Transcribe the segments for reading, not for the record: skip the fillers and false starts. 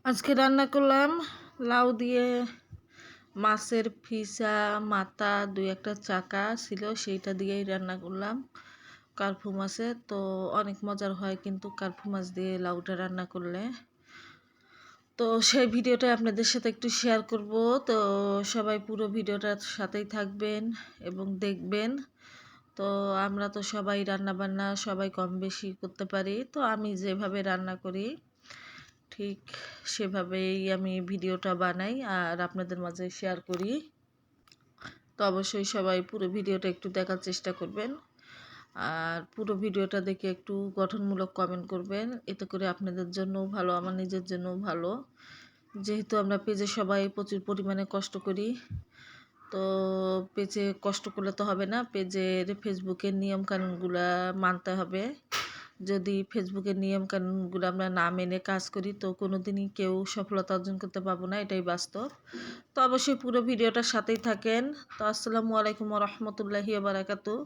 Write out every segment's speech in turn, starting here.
আজকে রান্না করলাম লাউ দিয়ে মাছের ফিসা মাথা দুই একটা চাকা ছিল সেইটা দিয়েই রান্না করলাম কার্পু মাছে। তো অনেক মজার হয় কিন্তু কার্পু মাছ দিয়ে লাউটা রান্না করলে। তো সেই ভিডিওটা আপনাদের সাথে একটু শেয়ার করব। তো সবাই পুরো ভিডিওটার সাথেই থাকবেন এবং দেখবেন। তো আমরা তো সবাই রান্না বান্না সবাই কম বেশি করতে পারি। তো আমি যেভাবে রান্না করি ঠিক সেভাবেই আমি ভিডিওটা বানাই আর আপনাদের মাঝে শেয়ার করি। তো অবশ্যই সবাই পুরো ভিডিওটা একটু দেখার চেষ্টা করবেন আর পুরো ভিডিওটা দেখে একটু গঠনমূলক কমেন্ট করবেন। এতে করে আপনাদের জন্যও ভালো, আমার নিজের জন্যও ভালো। যেহেতু আমরা পেজে সবাই প্রচুর পরিমাণে কষ্ট করি, তো পেজে কষ্ট করলে তো হবে না, ফেসবুকের নিয়মকানুনগুলো মানতে হবে। যদি ফেসবুকের নিয়মকানুনগুলো আমরা না মেনে কাজ করি তো কোনো দিনই কেউ সফলতা অর্জন করতে পারবো না, এটাই বাস্তব। তো অবশ্যই পুরো ভিডিওটার সাথেই থাকেন। তো আসসালামু আলাইকুম ওয়া রাহমাতুল্লাহি ওয়া বারাকাতুহু।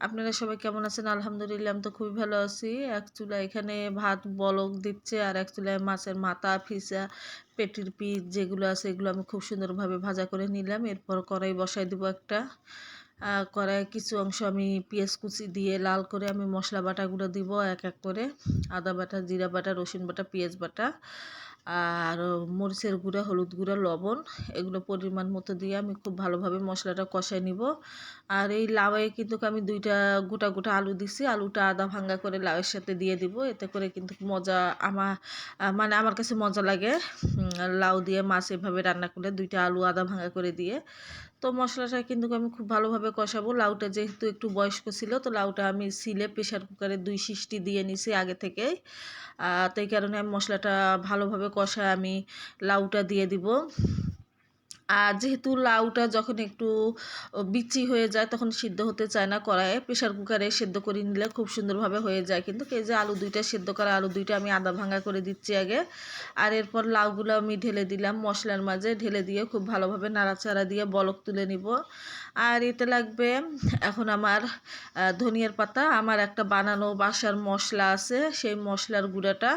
আপনারা সবাই কেমন আছেন? আলহামদুলিল্লাহ, আমি তো খুবই ভালো আছি। এক চুলা এখানে ভাত বলক দিচ্ছে আর এক চুলায় মাছের মাথা ফিসা পেটির পিস যেগুলো আছে এগুলো আমি খুব সুন্দরভাবে ভাজা করে নিলাম। এরপর কড়াই বসাই দেবো একটা। কড়াইয়ে কিছু অংশ আমি পেঁয়াজ কুচি দিয়ে লাল করে আমি মশলা বাটাগুলো দিব এক এক করে। আদা বাটা, জিরা বাটা, রসুন বাটা, পেঁয়াজ বাটা আর মরিচের গুঁড়া, হলুদ গুঁড়া, লবণ এগুলো পরিমাণ মতো দিয়ে আমি খুব ভালোভাবে মশলাটা কষাই নিব। আর এই লাউয়ে কিন্তু আমি দুইটা গোটা গোটা আলু দিছি, আলুটা আদা ভাঙ্গা করে লাউয়ের সাথে দিয়ে দিব। এতে করে কিন্তু মজা আমার কাছে মজা লাগে লাউ দিয়ে মাছ এভাবে রান্না করলে, দুইটা আলু আদা ভাঙ্গা করে দিয়ে। তো মশলাটা কিন্তু আমি খুব ভালোভাবে কষাবো। লাউটা যেহেতু একটু বয়স্ক ছিল তো লাউটা আমি সিলে প্রেশার কুকারে 2 সিটি দিয়ে নিছি আগে থেকেই। তো এই কারণে আমি মশলাটা ভালোভাবে কষায় আমি লাউটা দিয়ে দিব। আর যেহেতু লাউটা যখন একটু বিচি হয়ে যায় তখন সিদ্ধ হতে চায় না, কড়াইয়ে প্রেশার কুকারে সিদ্ধ করে নিলে খুব সুন্দরভাবে হয়ে যায়। কিন্তু এই যে আলু দুইটা সিদ্ধ করা আলু দুইটা আমি আদা ভাঙা করে দিচ্ছি আগে। আর এরপর লাউগুলো আমি ঢেলে দিলাম মশলার মাঝে, ঢেলে দিয়ে খুব ভালোভাবে নাড়াচাড়া দিয়ে বলক তুলে নিব। আর এতে লাগবে এখন আমার ধনিয়ার পাতা, আমার একটা বানানো বাসার মশলা আছে সেই মশলার গুঁড়াটা,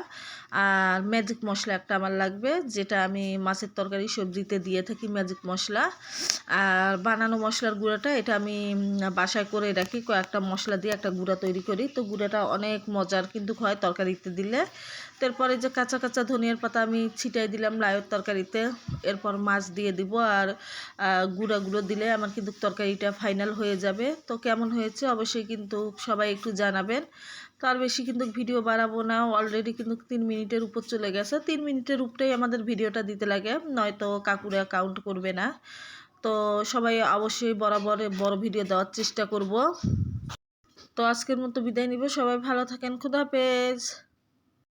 আর ম্যাজিক মশলা একটা আমার লাগবে যেটা আমি মাছের তরকারি সবজিতে দিয়ে থাকি, ম্যাজিক মশলা। আর বানানো মশলার গুঁড়াটা এটা আমি বাসায় করে রাখি, কয়েকটা মশলা দিয়ে একটা গুঁড়া তৈরি করি। তো গুঁড়াটা অনেক মজার কিন্তু হয় তরকারিতে দিলে। তারপরে যে কাঁচা কাঁচা ধনিয়ার পাতা আমি ছিটাই দিলাম লাউয়ের তরকারিতে। এরপর মাছ দিয়ে দিব আর গুঁড়াগুলো দিলে আমার কিন্তু তরকারিটা ফাইনাল হয়ে যাবে। তো কেমন হয়েছে অবশ্যই কিন্তু সবাই একটু জানাবেন। তো আর বেশি কিন্তু ভিডিও বাড়াবো না, অলরেডি কিন্তু 3 মিনিটের উপর চলে গেছে। 3 মিনিটের উপরেই আমাদের ভিডিওটা দিতে লাগে, নয়তো কাকুরা কাউন্ট করবে না। তো সবাই অবশ্যই বরাবর বড় ভিডিও দেওয়ার চেষ্টা করব। তো আজকের মতো বিদায় নিব, সবাই ভালো থাকেন, খুদা হাফেজ।